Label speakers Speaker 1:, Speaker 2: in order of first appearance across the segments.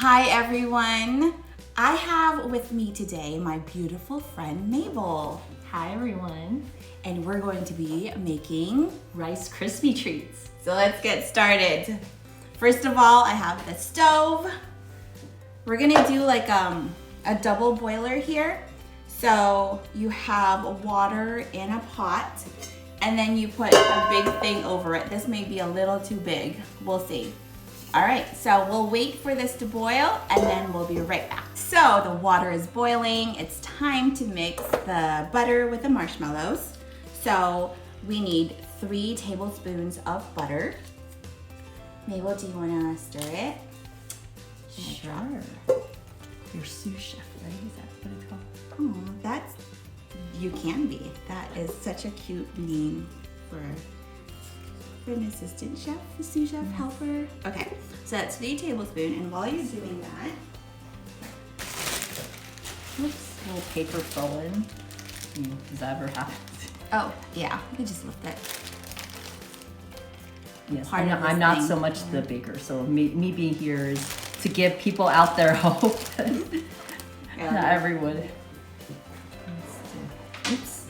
Speaker 1: Hi everyone. I have with me today my beautiful friend Mabel.
Speaker 2: Hi everyone.
Speaker 1: And we're going to be making
Speaker 2: Rice Krispie treats.
Speaker 1: So let's get started. First of all, I have the stove. We're gonna do like a double boiler here. So you have water in a pot and then you put a big thing over it. This may be a little too big, we'll see. All right, so we'll wait for this to boil and then we'll be right back. So the water is boiling. It's time to mix the butter with the marshmallows. So we need 3 tablespoons of butter. Mabel, do you wanna stir it?
Speaker 2: Sure. You're sous chef, right? Is that what it's called?
Speaker 1: Oh, you can be. That is such a cute name for an assistant chef, a sous chef, helper. Okay, so that's 3 tablespoons, and while you're doing that,
Speaker 2: Oops, a little paper fell in. Does that ever happen?
Speaker 1: oh yeah, you just lift it.
Speaker 2: Yes, I'm not so much the baker, so me being here is to give people out there hope. Not everyone. Oops.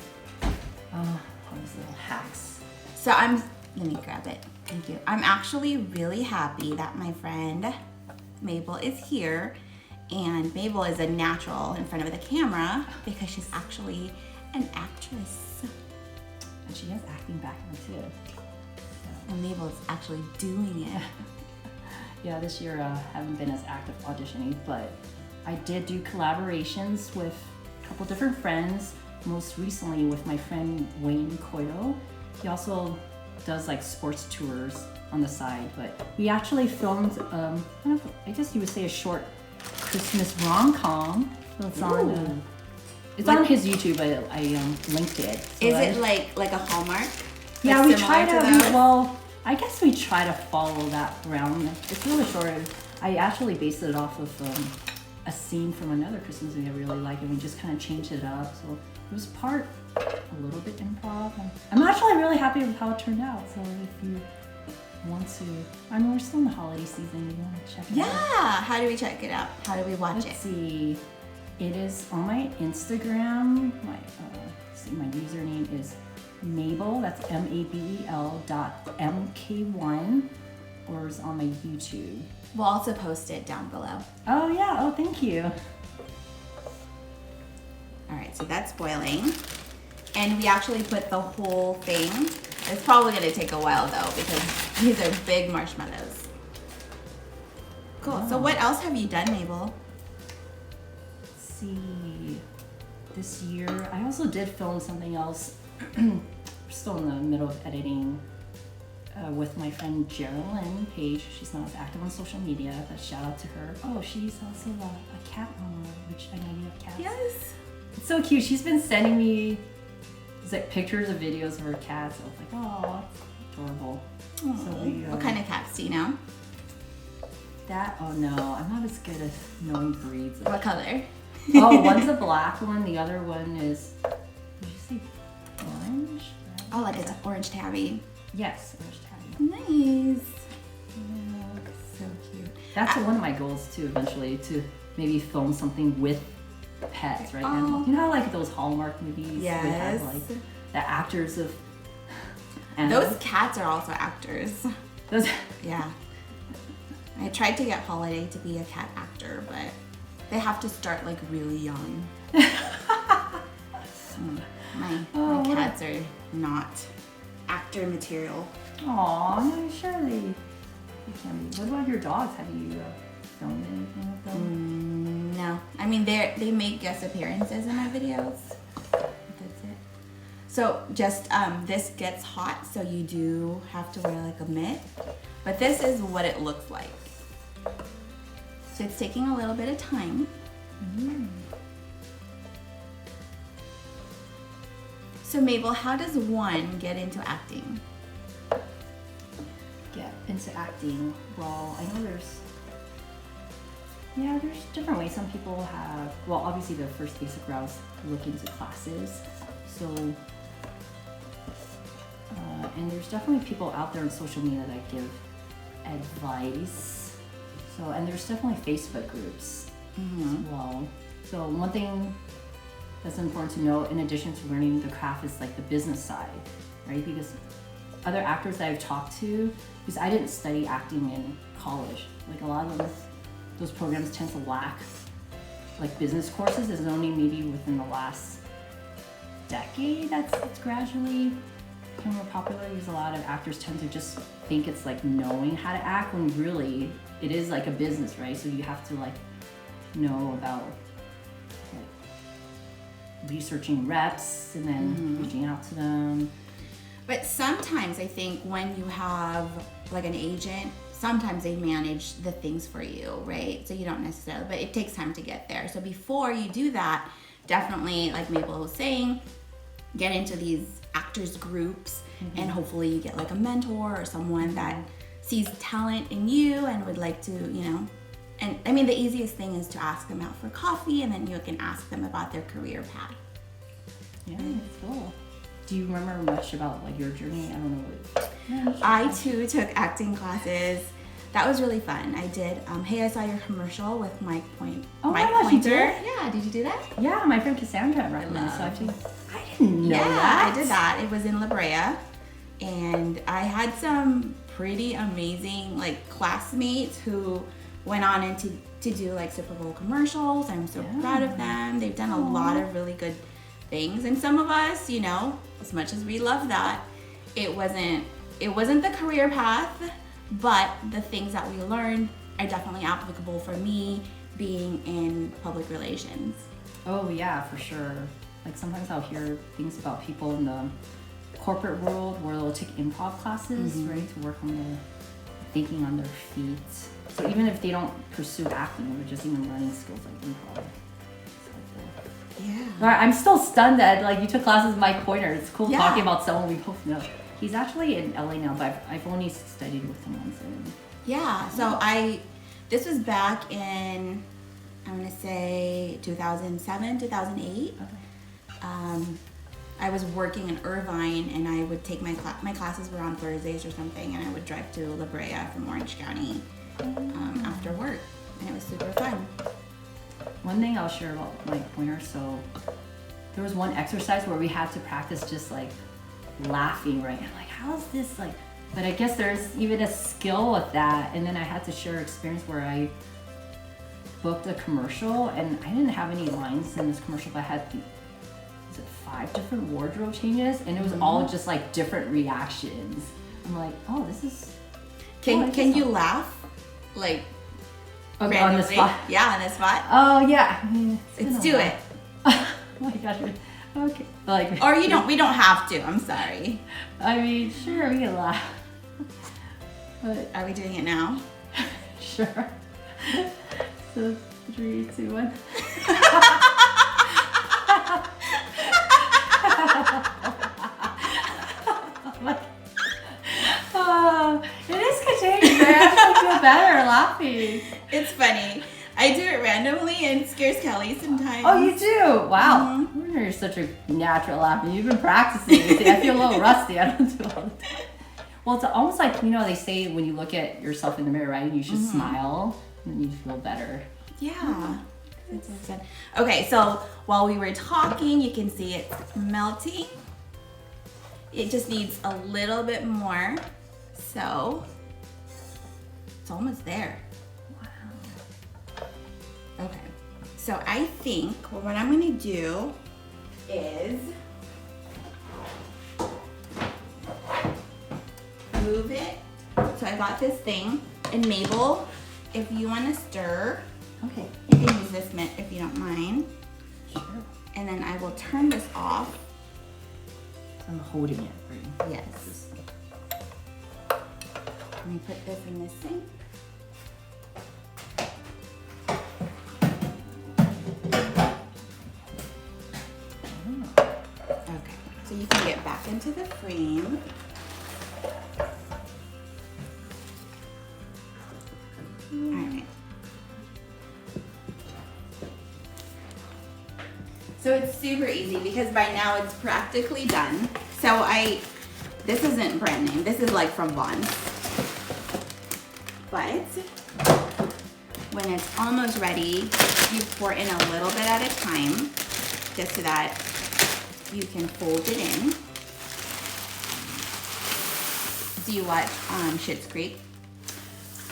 Speaker 2: Oh, those little hacks.
Speaker 1: So let me grab it. Thank you. I'm actually really happy that my friend Mabel is here, and Mabel is a natural in front of the camera because she's actually an actress.
Speaker 2: And she has acting background too.
Speaker 1: And Mabel is actually doing it.
Speaker 2: Yeah, this year haven't been as active auditioning, but I did do collaborations with a couple different friends. Most recently with my friend Wayne Coyle. He also does like sports tours on the side, but we actually filmed I guess you would say a short Christmas rom-com. So it's on his YouTube. I linked it. So
Speaker 1: is it like a Hallmark?
Speaker 2: Yeah,
Speaker 1: like
Speaker 2: we try to I guess we try to follow that round. It's really short. I actually based it off of a scene from another Christmas movie I really like, and we just kind of changed it up. So it was a little bit improv. I'm actually really happy with how it turned out. So if you want to, I mean, we're still in the holiday season. You want to check it out?
Speaker 1: Yeah. How do we check it out? How do we watch it?
Speaker 2: Let's see. It is on my Instagram. My username is Mabel. That's MABEL.MK1, or is on my YouTube.
Speaker 1: We'll also post it down below.
Speaker 2: Oh yeah. Oh, thank you.
Speaker 1: All right, so that's boiling. And we actually put the whole thing. It's probably gonna take a while though because these are big marshmallows. Cool,
Speaker 2: Wow.
Speaker 1: So what else have you done, Mabel?
Speaker 2: Let's see. This year, I also did film something else. We're still in the middle of editing with my friend Geraldine Page. She's not as active on social media, but shout out to her. Oh, she's also a cat mama, which I know you have cats.
Speaker 1: Yes.
Speaker 2: It's so cute. She's been sending me like pictures of videos of her cats. I was like, oh, it's adorable. So
Speaker 1: What kind of cats do you know?
Speaker 2: Oh no, I'm not as good at knowing breeds.
Speaker 1: What color?
Speaker 2: Oh, one's a black one. The other one is, did you say orange?
Speaker 1: Oh, like it's an orange tabby.
Speaker 2: Yes, orange tabby.
Speaker 1: Nice.
Speaker 2: Yeah, so cute. That's one of my goals too, eventually, to maybe film something with pets, right?
Speaker 1: Oh.
Speaker 2: You know how like those Hallmark movies
Speaker 1: Yes.
Speaker 2: would have like the actors of animals?
Speaker 1: Those cats are also actors.
Speaker 2: Those
Speaker 1: Yeah. I tried to get Holiday to be a cat actor, but they have to start like really young. My cats are not actor material.
Speaker 2: Aw, no, surely you can be. What about your dogs? Have you filmed anything with them?
Speaker 1: No, I mean they make guest appearances in my videos. That's it. So just this gets hot, so you do have to wear like a mitt. But this is what it looks like. So it's taking a little bit of time. So Mabel, how does one get into acting?
Speaker 2: Get into acting. Well, I know there's different ways. Some people have, well, obviously the first basic route is look into classes. So, and there's definitely people out there on social media that give advice. So, and there's definitely Facebook groups as well. So one thing that's important to know, in addition to learning the craft, is like the business side, right? Because other actors that I've talked to, because I didn't study acting in college, like a lot of those programs tend to lack like business courses. Is only maybe within the last decade that's gradually become more popular, because a lot of actors tend to just think it's like knowing how to act, when really it is like a business, right? So you have to like know about like researching reps and then reaching out to them.
Speaker 1: But sometimes I think when you have like an agent, sometimes they manage the things for you, right? So you don't necessarily, but it takes time to get there. So before you do that, definitely, like Mabel was saying, get into these actors groups, and hopefully you get like a mentor or someone that sees talent in you and would like to, you know, and I mean, the easiest thing is to ask them out for coffee, and then you can ask them about their career path.
Speaker 2: Yeah, that's cool. Do you remember much about like your journey? I don't know.
Speaker 1: I too took acting classes. That was really fun. I did Hey, I Saw Your Commercial with Mike Pointer.
Speaker 2: Oh my gosh, you did?
Speaker 1: Yeah, did you do that?
Speaker 2: Yeah, my friend Cassandra recommended, so I didn't know that.
Speaker 1: I did that. It was in La Brea, and I had some pretty amazing like classmates who went on into to do like Super Bowl commercials. I'm so proud of them. They've done a lot of really good things, and some of us, you know, as much as we love that, it wasn't the career path, but the things that we learned are definitely applicable for me being in public relations.
Speaker 2: Oh yeah, for sure. Like sometimes I'll hear things about people in the corporate world where they'll take improv classes, right, to work on their thinking on their feet. So even if they don't pursue acting, or just even learning skills like improv.
Speaker 1: Yeah.
Speaker 2: I'm still stunned that like you took classes with Mike Pointer. It's cool
Speaker 1: Yeah.
Speaker 2: talking about someone we both know. He's actually in LA now, but I've only studied with him once.
Speaker 1: Yeah. So this was back in, I'm gonna say 2007, 2008.
Speaker 2: Okay.
Speaker 1: I was working in Irvine, and I would take my classes were on Thursdays or something, and I would drive to La Brea from Orange County after work, and it was super fun.
Speaker 2: One thing I'll share about Mike Pointer, so there was one exercise where we had to practice just like laughing, right? I'm like, how is this like, but I guess there's even a skill with that. And then I had to share an experience where I booked a commercial, and I didn't have any lines in this commercial, but I had 5 different wardrobe changes, and it was all just like different reactions. I'm like, oh, this is.
Speaker 1: Can you laugh? Like,
Speaker 2: okay, on the spot?
Speaker 1: Yeah, on the spot.
Speaker 2: Oh yeah. I mean,
Speaker 1: Let's do it.
Speaker 2: Oh my gosh. Okay. Like.
Speaker 1: Or you don't. We don't have to. I'm sorry.
Speaker 2: I mean, sure, we can laugh. But
Speaker 1: Are we doing it now?
Speaker 2: sure. So 3, 2, 1. It is contagious. I actually feel better laughing.
Speaker 1: It's funny. I do it randomly, and it scares Kelly sometimes.
Speaker 2: Oh, you do? Wow. You're such a natural laughing. You've been practicing. See, I feel a little rusty. I don't do it all the time. Well, it's almost like, you know, they say when you look at yourself in the mirror, right, you should smile, and then you feel better.
Speaker 1: Yeah. Okay, so while we were talking, you can see it melting. It just needs a little bit more. So it's almost there. Wow. Okay. So I think what I'm gonna do is move it. So I got this thing, and Mabel, if you want to stir,
Speaker 2: Okay.
Speaker 1: you can use this mitt if you don't mind.
Speaker 2: Sure.
Speaker 1: And then I will turn this off.
Speaker 2: I'm holding it, right?
Speaker 1: Yes. Let me put this in this sink. Okay, so you can get back into the frame. All right. So it's super easy because by now it's practically done. So this isn't brand name. This is like from Vons. But when it's almost ready, you pour in a little bit at a time, just so that you can fold it in. Do you watch Schitt's Creek?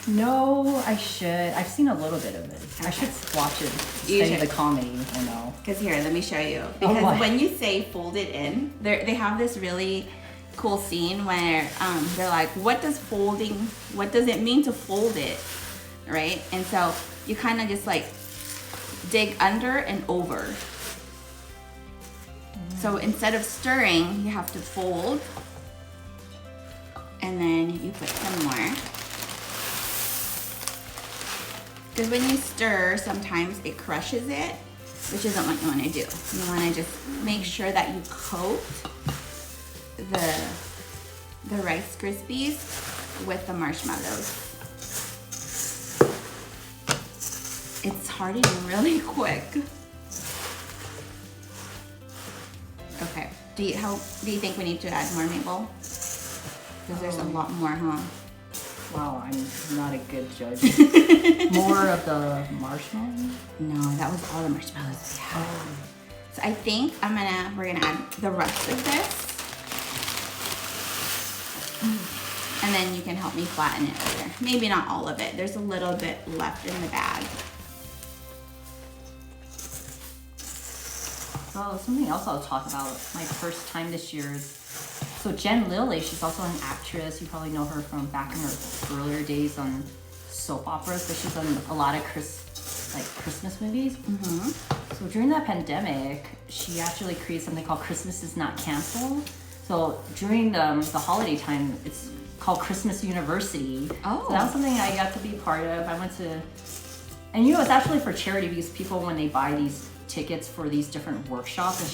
Speaker 2: No, I should. I've seen a little bit of it. Okay. I should watch it. Study the comedy, I know.
Speaker 1: Because here, let me show you. Because when you say fold it in, they have this really cool scene where they're like, what does it mean to fold it, right? And so you kind of just like dig under and over. So instead of stirring, you have to fold, and then you put some more. Because when you stir, sometimes it crushes it, which isn't what you want to do. You want to just make sure that you coat the Rice Krispies with the marshmallows. It's hardening really quick. Okay. Do you think we need to add more, Mabel? Because there's a lot more, huh?
Speaker 2: Wow, I'm not a good judge. More of the marshmallows?
Speaker 1: No, that was all the marshmallows we had. So I think we're gonna add the rest of this. And then you can help me flatten it later. Maybe not all of it. There's a little bit left in the bag.
Speaker 2: So something else I'll talk about, my first time this year is, so Jen Lilly, she's also an actress. You probably know her from back in her earlier days on soap operas, but she's done a lot of Christmas movies. Mm-hmm. So during that pandemic, she actually created something called Christmas is Not Canceled. So during the holiday time, it's called Christmas University. Oh. So that was something I got to be part of. I went to, and it's actually for charity, because people, when they buy these tickets for these different workshops, and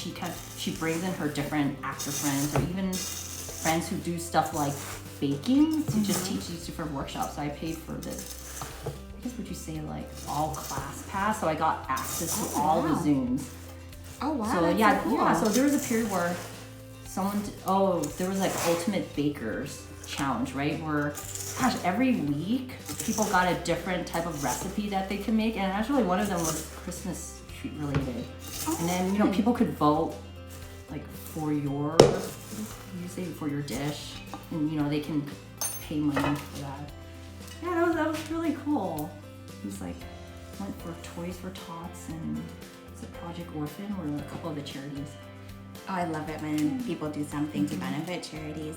Speaker 2: she brings in her different actor friends, or even friends who do stuff like baking to just teach these different workshops. So I paid for this, I guess, would you say, like all class pass? So I got access to all the Zooms. Oh wow. So yeah, cool. Yeah. So there was a period where there was like Ultimate Bakers Challenge, right? Where, gosh, every week people got a different type of recipe that they could make, and actually one of them was Christmas treat related. Oh, and then people could vote like for your dish, and they can pay money for that. Yeah, that was really cool. It was like, went for Toys for Tots and Project Orphan were a couple of the charities.
Speaker 1: Oh, I love it when people do something to benefit charities.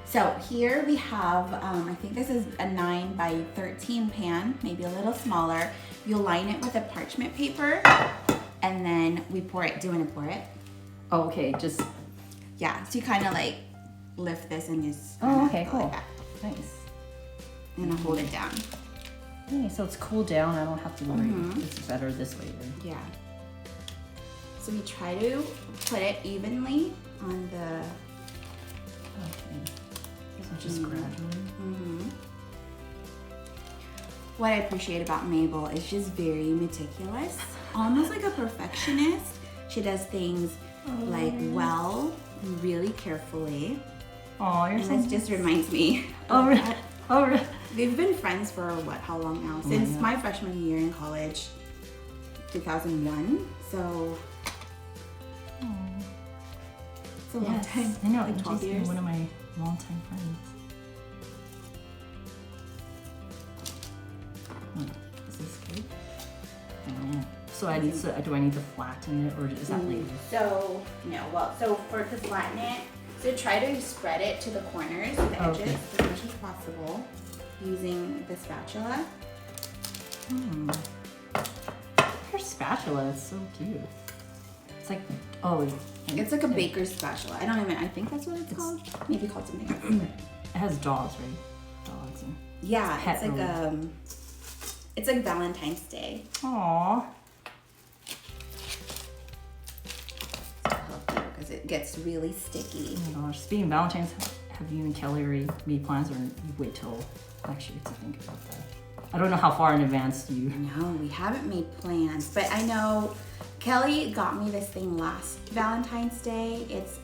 Speaker 1: So here we have, I think this is a 9 by 13 pan, maybe a little smaller. You'll line it with a parchment paper, and then we pour it. Do you want to pour it?
Speaker 2: Oh, okay, just...
Speaker 1: Yeah, so you kind of like lift this and just...
Speaker 2: Oh, okay, cool.
Speaker 1: Like that.
Speaker 2: Nice.
Speaker 1: And then hold it down.
Speaker 2: Okay, so it's cooled down. I don't have to worry. It's better this way then.
Speaker 1: Yeah. So we try to put it evenly on the...
Speaker 2: Okay. So just gradually.
Speaker 1: What I appreciate about Mabel is she's very meticulous, almost like a perfectionist. She does things really carefully.
Speaker 2: Oh, you're so...
Speaker 1: And this just reminds me.
Speaker 2: Really?
Speaker 1: We've been friends for how long now? Since my freshman year in college, 2001. So it's a long time.
Speaker 2: I know,
Speaker 1: like 12 years.
Speaker 2: One of my longtime friends. Is this good? So do I need to flatten it, or is that later?
Speaker 1: So to flatten it, so try to spread it to the corners, the edges, as much as possible, using the spatula.
Speaker 2: Your spatula is so cute. It's like,
Speaker 1: it's like a baker's spatula. I think that's what it's called. Maybe called something else.
Speaker 2: It has dogs, right? Dogs and
Speaker 1: it's like Valentine's Day.
Speaker 2: Aww.
Speaker 1: Because it gets really sticky.
Speaker 2: Oh my gosh, speaking of Valentine's, have you and Kelly already made plans, or you wait till next year to think about that? I don't know how far in advance do you...
Speaker 1: No, we haven't made plans, but I know Kelly got me this thing last Valentine's Day. It's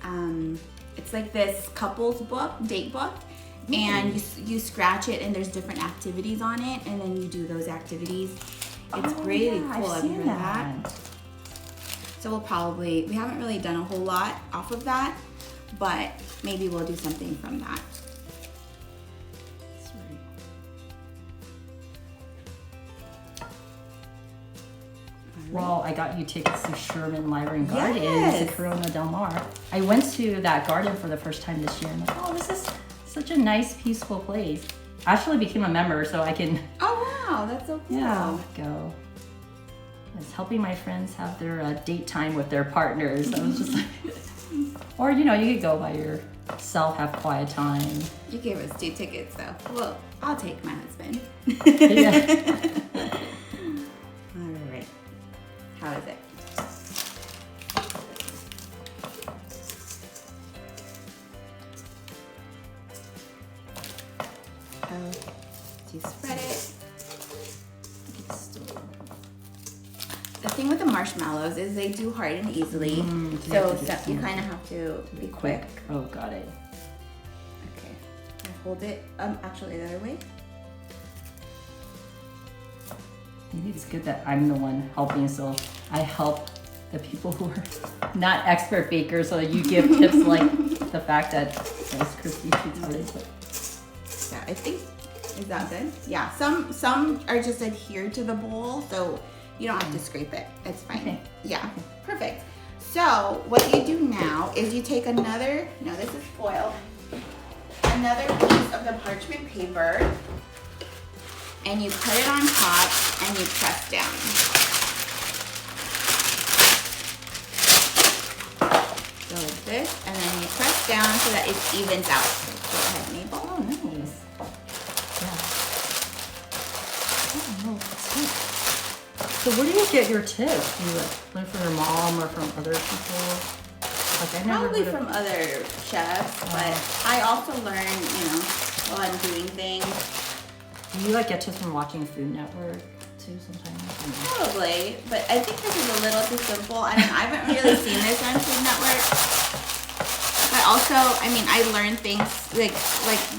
Speaker 1: like this couples book, date book, and you scratch it, and there's different activities on it, and then you do those activities, It's
Speaker 2: Oh,
Speaker 1: really
Speaker 2: yeah,
Speaker 1: cool.
Speaker 2: I've
Speaker 1: Have you
Speaker 2: seen
Speaker 1: heard that? So we haven't really done a whole lot off of that, but maybe we'll do something from that.
Speaker 2: Sorry. Well, I got you tickets to Sherman Library Gardens in
Speaker 1: Yes.
Speaker 2: Corona Del Mar. I went to that garden for the first time this year. I'm like, oh, this is such a nice, peaceful place. I actually became a member, so I can
Speaker 1: Oh wow, that's so cool.
Speaker 2: go. I was helping my friends have their date time with their partners. I was just like, or you could go by yourself, have quiet time.
Speaker 1: You gave us 2 tickets though. Well, I'll take my husband.
Speaker 2: Yeah.
Speaker 1: All right. How is it? Oh, do you spread it? The thing with the marshmallows is they do harden easily, so you kind of have to be quick.
Speaker 2: Oh, got it.
Speaker 1: Okay, I hold it. Actually, the other way.
Speaker 2: Maybe it's good that I'm the one helping, so I help the people who are not expert bakers, so you give tips like the fact that Rice Krispie treats hard.
Speaker 1: Yeah, I think, is that good? Yeah, some are just adhered to the bowl, so you don't have to scrape it. It's fine.
Speaker 2: Okay.
Speaker 1: Yeah, perfect. So what you do now is you take another, no, this is foil, another piece of the parchment paper, and you put it on top and you press down. So like this, and then you press down so that it evens out. Go ahead, Mabel.
Speaker 2: Oh, nice. Yeah. Oh, no, that's good. So where do you get your tips? Do you learn from your mom or from other people? Like I never
Speaker 1: Probably
Speaker 2: would've-
Speaker 1: from other chefs, but I also learn, while I'm doing things.
Speaker 2: Do you get tips from watching Food Network too sometimes?
Speaker 1: Probably, but I think this is a little too simple. I haven't really seen this on Food Network. But also, I learned things like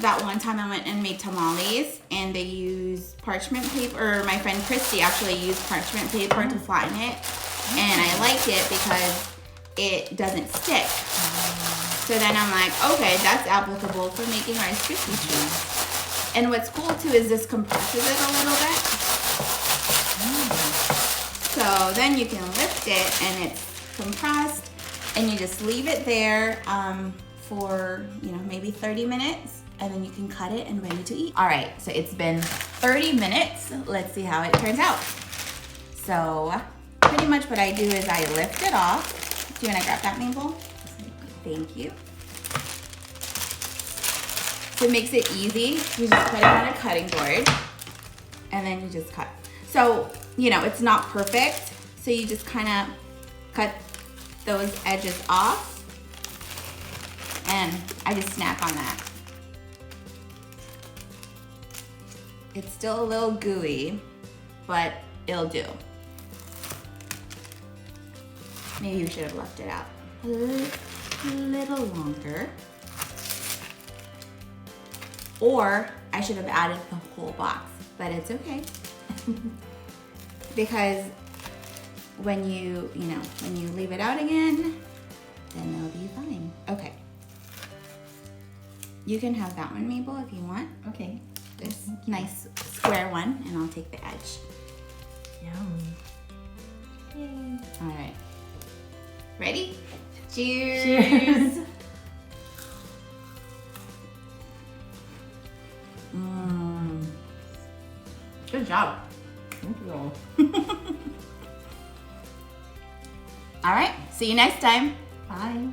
Speaker 1: that one time I went and made tamales, and they use parchment paper. Or my friend Christy actually used parchment paper to flatten it, and I liked it because it doesn't stick. So then I'm like, okay, that's applicable for making Rice Krispie treats. And what's cool too is this compresses it a little bit. So then you can lift it and it's compressed, and you just leave it there for maybe 30 minutes, and then you can cut it and ready to eat. All right, so it's been 30 minutes. Let's see how it turns out. So pretty much what I do is I lift it off. Do you want to grab that, Mabel? Thank you. So it makes it easy. You just put it on a cutting board, and then you just cut. So, it's not perfect, so you just kind of cut those edges off, and I just snap on that. It's still a little gooey, but it'll do. Maybe you should have left it out a little longer. Or I should have added the whole box, but it's okay. Because when you leave it out again, then it'll be fine. Okay. You can have that one, Mabel, if you want.
Speaker 2: Okay.
Speaker 1: This nice square one, and I'll take the edge.
Speaker 2: Yum.
Speaker 1: Yay. All right. Ready? Cheers.
Speaker 2: Cheers.
Speaker 1: Good job.
Speaker 2: Thank you.
Speaker 1: All right. See you next time.
Speaker 2: Bye.